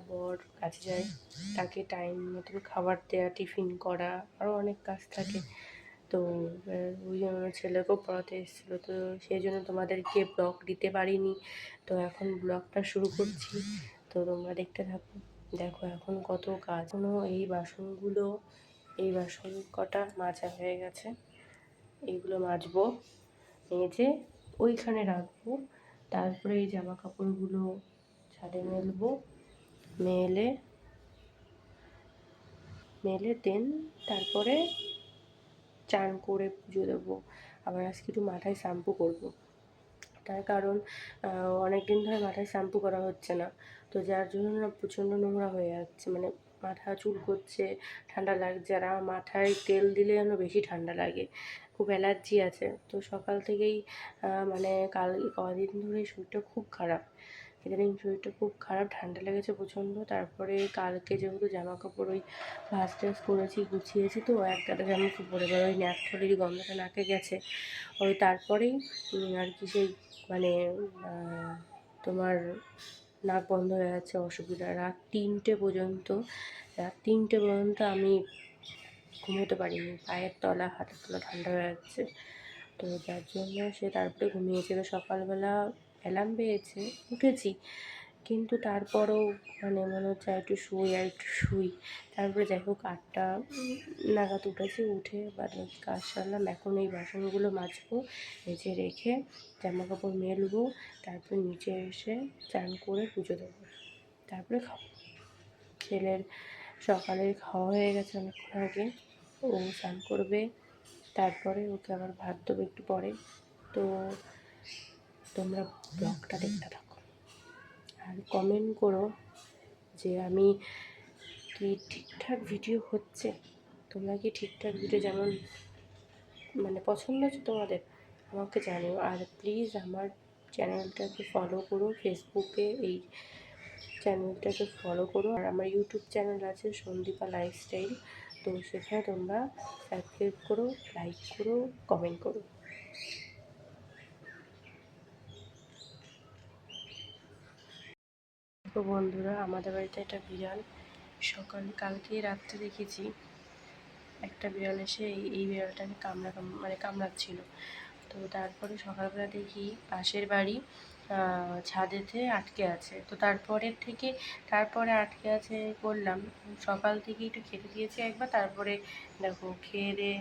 বর কাজে যায়, তাকে টাইম মতন খাবার দেওয়া, টিফিন করা, আরও অনেক কাজ থাকে। তো ওই জন্য ছেলেকেও পড়াতে এসেছিলো, তো সেই জন্য তোমাদেরকে ব্লগ দিতে পারিনি। তো এখন ব্লগটা শুরু করছি, তো তোমরা দেখতে থাকো। দেখো এখন কত কাজ। এই বাসন কটা মাজা হয়ে গেছে, এইগুলো মাজবো, মেজে ওইখানে রাখবো। তারপরে এই জামা কাপড়গুলো ছাদে মেলবো, মেলে দেন তারপরে চান করে পুজো দেবো। আবার আজকে একটু মাথায় শ্যাম্পু করবো, তার কারণ অনেক দিন ধরে মাথায় শ্যাম্পু করা হচ্ছে না, তো যার জন্য না প্রচণ্ড নোংরা হয়ে যাচ্ছে, মানে মাথা চুল করছে, ঠান্ডা লাগছে। আর আমার মাথায় তেল দিলে যেন বেশি ঠান্ডা লাগে, খুব অ্যালার্জি আছে। তো সকাল থেকেই মানে কদিন ধরে শরীরটা খুব খারাপ, ইদানিং শরীরটা খুব খারাপ, ঠান্ডা লেগেছে প্রচণ্ড। তারপরে কালকে যেহেতু জামা কাপড় ওই ভাঁজ টাজ করেছি, গুছিয়েছি, তো এক গাদা জামা কাপড়, এবার ওই ন্যাপথলির গন্ধটা নাকে গেছে। ওই তারপরেই আর কি সেই মানে তোমার নাক বন্ধ হয়ে যাচ্ছে, অসুবিধা। রাত 3টে পর্যন্ত আমি ঘুমোতে পারিনি, পায়ের তলা হাতের তলা ঠান্ডা হয়ে যাচ্ছে। তো যার জন্য সে তারপরে ঘুমিয়েছিল। সকালবেলা অ্যালার্ম পেয়েছে, উঠেছি, কিন্তু তারপরও মনে হচ্ছে আর একটু শুই। তারপরে যাই হোক 8টা নাগাদ উঠেছি, উঠে বাদ কাজ সারলাম। এখন এই বাসনগুলো মাজবো, মেজে রেখে জামা কাপড় মেলবো, তারপরে নিচে এসে চান করে পুজো দেবো, তারপরে খাবো। ছেলের সকালের খাওয়া হয়ে গেছে অনেকক্ষণ আগে, ও স্নান করবে, তারপরে ওকে আবার ভাত দেবো একটু পরে। তো তোমরা ব্লগটা দেখতে থাকো আর কমেন্ট করো যে আমি কি ঠিকঠাক ভিডিও হচ্ছে, তোমরা কি ঠিকঠাক ভিডিও যেমন পছন্দ হচ্ছে তোমাদের, আমাকে জানিও। আর প্লিজ আমার চ্যানেলটাকে ফলো করো, ফেসবুকে এই চ্যানেলটাকে ফলো করো। আর আমার ইউটিউব চ্যানেল আছে সন্দীপা লাইফস্টাইল, তো সেখানে তোমরা সাবস্ক্রাইব করো, লাইক করো, কমেন্ট করো। তো বন্ধুরা, আমাদের বাড়িতে একটা বিড়াল, কালকে রাত্রে দেখেছি একটা বিড়াল এসে এই বিড়ালটাকে কামড়াচ্ছিল। তো তারপরে সকালবেলা দেখি পাশের বাড়ি ছাদেতে আটকে আছে। তো তারপরে আটকে আছে করলাম, সকাল থেকে একটু খেতে দিয়েছি একবার, তারপরে দেখো খেয়ে দিয়ে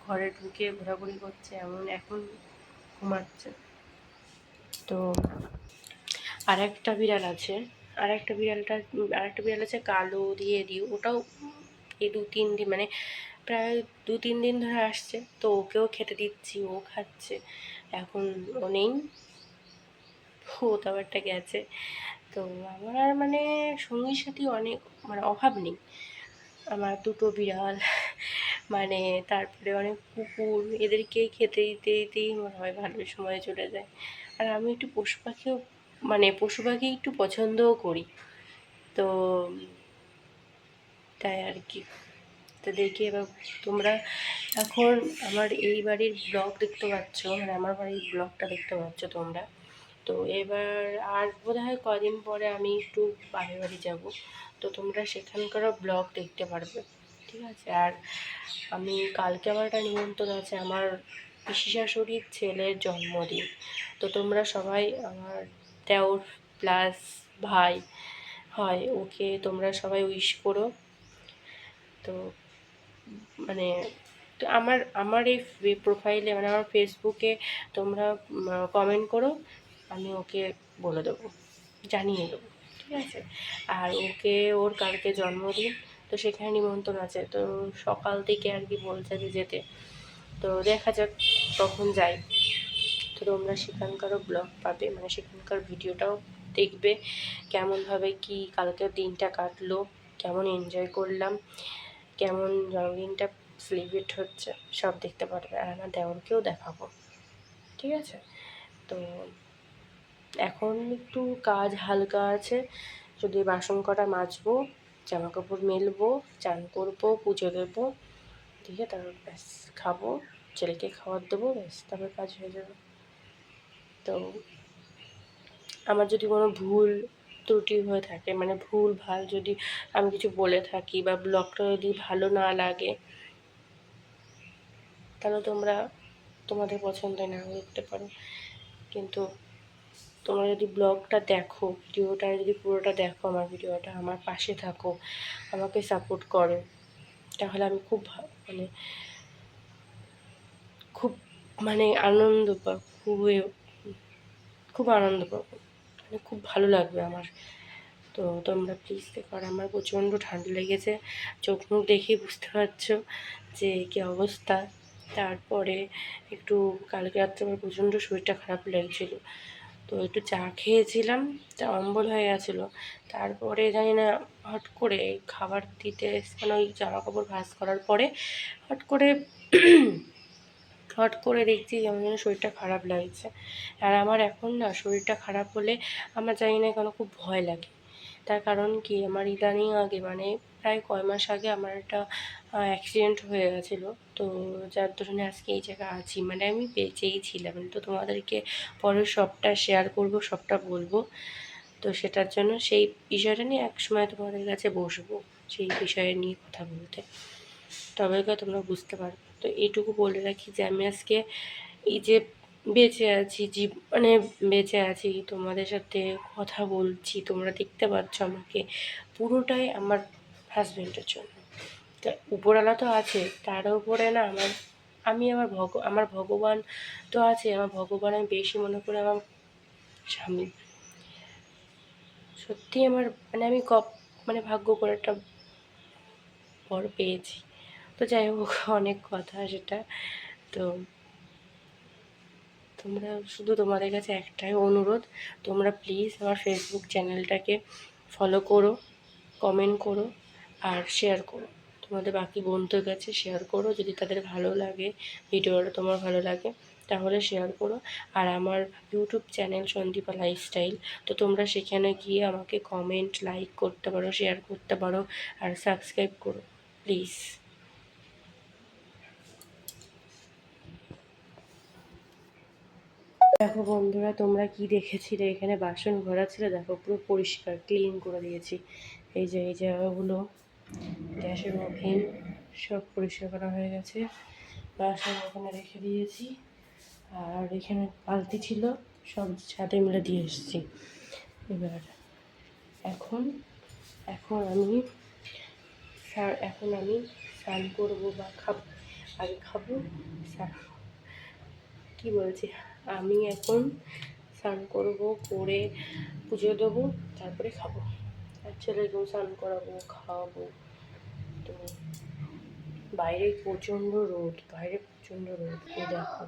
ঘরে ঢুকে ঘোরাঘুরি করছে, এখন ঘুমাচ্ছে। তো আরেকটা বিড়াল আছে কালো দিয়ে ওটাও এই 2-3 দিন প্রায় 2-3 দিন ধরে আসছে। তো ওকেও খেতে দিচ্ছি, ও খাচ্ছে। এখন ও নেই, ও তো আবারটা গেছে। তো আমার সঙ্গী সাথী অনেক অভাব নেই। আমার 2টো বিড়াল, তারপরে অনেক কুকুর, এদেরকে খেতে দিতেই মনে হয় ভালো সময় চলে যায়। আর আমি একটু পশু পাখি একটু পছন্দও করি, তো তাই আর কি। তো দেখি এবার তোমরা এখন আমার এই বাড়ির ব্লগ দেখতে পাচ্ছ, আমার বাড়ির ব্লগটা দেখতে পাচ্ছ তোমরা। তো এবার আর বোধহয় কদিন পরে আমি একটু বাপের বাড়ি যাব, তো তোমরা সেখানকারও ব্লগ দেখতে পারবে, ঠিক আছে। আর আমি কালকে আমার একটা নিমন্ত্রণ আছে, আমার পিসি শাশুড়ির ছেলের জন্মদিন। তো তোমরা সবাই, আমার দেওর প্লাস ভাই হয়, ওকে তোমরা সবাই উইশ করো। তো তো আমার এই প্রোফাইলে আমার ফেসবুকে তোমরা কমেন্ট করো, আমি ওকে বলে দেবো, জানিয়ে দেবো, ঠিক আছে। আর ওর কালকে জন্মদিন, তো সেখানে নিমন্ত্রণ আছে। তো সকাল থেকে আর কি বলছে যে যেতে, তো দেখা যাক কখন যাই। তো তোমরা সেখানকারও ব্লগ পাবে, সেখানকার ভিডিওটাও দেখবে, কেমনভাবে কি কালকের দিনটা কাটলো, কেমন এনজয় করলাম, কেমন জন্মদিনটা সেলিব্রেট হচ্ছে, সব দেখতে পারবে। আর আমার দেওরকেও দেখাবো, ঠিক আছে। তো এখন একটু কাজ হালকা আছে, যদি বাসন কটা মাজবো, জামা কাপড় মেলবো, চান করবো, পুজো দেবো, দিয়ে তারপর ব্যাস খাবো, ছেলেকে খাবার দেবো, ব্যাস তারপর কাজ হয়ে যাবে। তো আমার যদি কোনো ভুল ত্রুটি হয়ে থাকে, মানে ভুল ভাল যদি আমি কিছু বলে থাকি বা ব্লগটা যদি ভালো না লাগে তাহলে তোমরা তোমাদের পছন্দ না করতে পারো। কিন্তু তোমরা যদি ব্লগটা দেখো, ভিডিওটা যদি পুরোটা দেখো, আমার ভিডিওটা, আমার পাশে থাকো, আমাকে সাপোর্ট করো, তাহলে আমি খুব মানে খুব মানে আনন্দ পাবো, খুব আনন্দ পাবো, মানে খুব ভালো লাগবে আমার। তো তোমরা প্লিজ দেখো। আর আমার প্রচণ্ড ঠান্ডা লেগেছে, চোখ মুখ দেখেই বুঝতে পারছো যে কী অবস্থা। তারপরে একটু কালকে রাত্রে আমার প্রচণ্ড শরীরটা খারাপ লাগছিল, তো একটু চা খেয়েছিলাম, তা অম্বল হয়ে গেছিলো। তারপরে জানি না হট করে খাবার দিতে মানে ওই জামা কাপড় ভাঁজ করার পরে হট করে দেখছি যেমন যেন শরীরটা খারাপ লাগছে। আর আমার এখন না শরীরটা খারাপ হলে আমার জানি না কেন খুব ভয় লাগে। তার কারণ কি, আমার ইদানিং আগে মানে প্রায় কয় মাস আগে আমার একটা অ্যাক্সিডেন্ট হয়ে গেছিলো। তো যার দরুন আজকে এই জায়গায় আছি, মানে আমি বেঁচেই ছিলাম। তো তোমাদেরকে পরে সবটা শেয়ার করব, সবটা বলবো। তো সেটার জন্য সেই বিষয়টা নিয়ে এক সময় তোমাদের কাছে বসবো, সেই বিষয়ে নিয়ে কথা বলতে, তবে তোমরা বুঝতে পারবে। তো এইটুকু বলে রাখি যে আমি আজকে এই যে বেঁচে আছি, মানে বেঁচে আছি, তোমাদের সাথে কথা বলছি, তোমরা দেখতে পাচ্ছ আমাকে, পুরোটাই আমার হাজব্যান্ডের জন্য। তা উপরওয়ালা তো আছে, তার উপরে না আমার ভগবান তো আছে। আমার ভগবান আমি বেশি মনে করি আমার স্বামী। সত্যি আমার মানে আমি মানে ভাগ্য করে একটা বর পেয়েছি। তো যাই হোক, অনেক কথা সেটা। তো তোমরা শুধু, তোমাদের কাছে একটাই অনুরোধ, তোমরা প্লিজ আমার ফেসবুক চ্যানেলটাকে ফলো করো, কমেন্ট করো আর শেয়ার করো। তোমাদের বাকি বন্ধুদের কাছে শেয়ার করো, যদি তাদের ভালো লাগে, ভিডিওটা তোমার ভালো লাগে তাহলে শেয়ার করো। আর আমার ইউটিউব চ্যানেল সন্দীপা লাইফস্টাইল, তো তোমরা সেখানে গিয়ে আমাকে কমেন্ট, লাইক করতে পারো, শেয়ার করতে পারো আর সাবস্ক্রাইব করো প্লিজ। দেখো বন্ধুরা, তোমরা কি দেখেছিলে, এখানে বাসন ভরা ছিল, দেখো পুরো পরিষ্কার ক্লিন করে দিয়েছি। এই যে এই জায়গাগুলো, গ্যাসের ওভেন সব পরিষ্কার করা হয়ে গেছে, বাসন ওখানে রেখে দিয়েছি। আর এখানে বালতি ছিল, সব ছাদে মিলে দিয়ে এসেছি। এবার এখন এখন আমি স্নান করবো বা খাবো, আগে খাবো। কি বলছি, আমি এখন স্নান করবো, করে পুজো দেবো, তারপরে খাবো। আর ছেলেকেও স্নান করাবো, খাওয়াবো। তো বাইরে প্রচণ্ড রোদ, এই দেখো।